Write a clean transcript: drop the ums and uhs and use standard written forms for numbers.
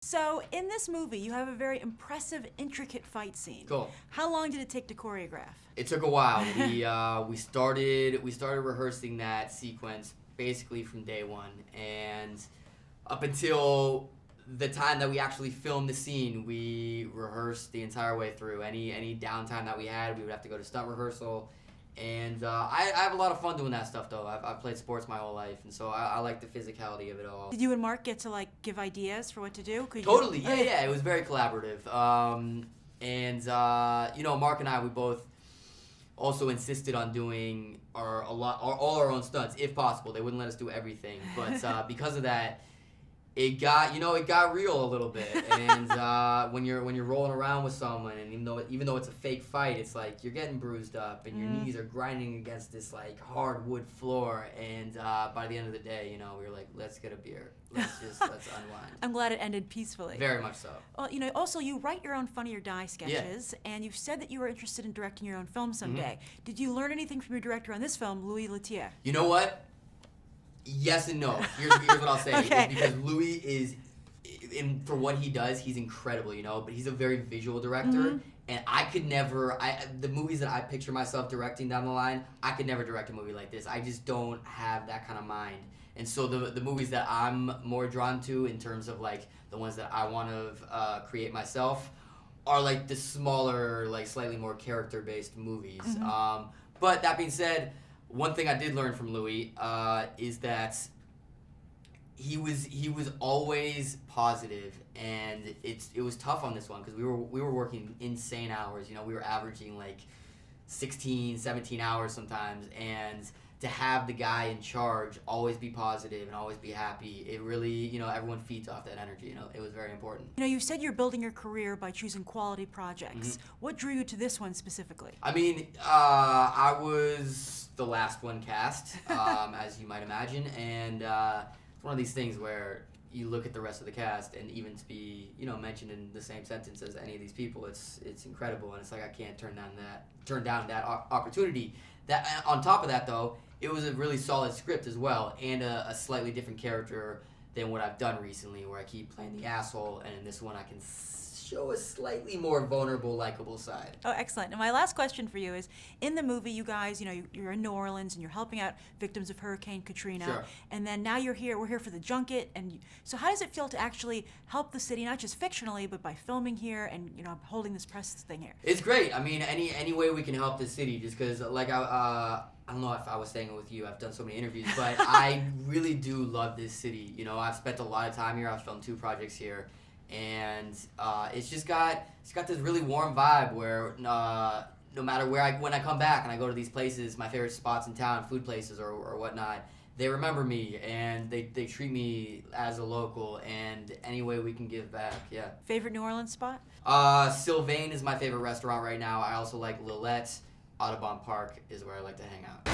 So in this movie, you have a very impressive, intricate fight scene. Cool. How long did it take to choreograph? It took a while. We started rehearsing that sequence basically from day one, and up until the time that we actually filmed the scene, we rehearsed the entire way through. Any downtime that we had, we would have to go to stunt rehearsal. And I have a lot of fun doing that stuff, though. I've played sports my whole life, and so I like the physicality of it all. Did you and Mark get to like give ideas for what to do? Totally, yeah. It was very collaborative. Mark and I, we both also insisted on doing all our own stunts, if possible. They wouldn't let us do everything, but because of that, it got real a little bit. And when you're rolling around with someone, and even though it's a fake fight, it's like you're getting bruised up and your knees are grinding against this like hard wood floor. And by the end of the day, we were like, let's get a beer. Let's unwind. I'm glad it ended peacefully. Very much so. Well, also you write your own Funny or Die sketches, and you've said that you were interested in directing your own film someday. Did you learn anything from your director on this film, Louis Leterrier? You know what? Yes and no. Here's what I'll say. Okay. It's because Louis is, for what he does, he's incredible, but he's a very visual director, and I could never, the movies that I picture myself directing down the line, I could never direct a movie like this. I just don't have that kind of mind. And so the movies that I'm more drawn to in terms of like the ones that I want to create myself are like the smaller, like slightly more character-based movies. But that being said, one thing I did learn from Louis is that he was always positive, and it was tough on this one because we were working insane hours. We were averaging like 16, 17 hours sometimes, and to have the guy in charge always be positive and always be happy, it really, everyone feeds off that energy. It was very important. You said you're building your career by choosing quality projects. What drew you to this one specifically? I mean, I was the last one cast, as you might imagine, and it's one of these things where you look at the rest of the cast, and even to be, mentioned in the same sentence as any of these people, it's incredible, and it's like I can't turn down that opportunity. That on top of that, though, it was a really solid script as well, and a slightly different character than what I've done recently, where I keep playing the asshole, and in this one I can show a slightly more vulnerable, likable side. Oh, excellent. And my last question for you is, in the movie, you guys, you're in New Orleans and you're helping out victims of Hurricane Katrina. Sure. And then now we're here for the junket. And so how does it feel to actually help the city, not just fictionally, but by filming here and, holding this press thing here? It's great. I mean, any way we can help the city, just because, like, I don't know if I was saying it with you. I've done so many interviews, but I really do love this city. I've spent a lot of time here. I've filmed 2 projects here. And it's got this really warm vibe where no matter when I come back and I go to these places, my favorite spots in town, food places or whatnot, they remember me and they treat me as a local, and any way we can give back, yeah. Favorite New Orleans spot? Sylvain is my favorite restaurant right now. I also like Lillette's. Audubon Park is where I like to hang out.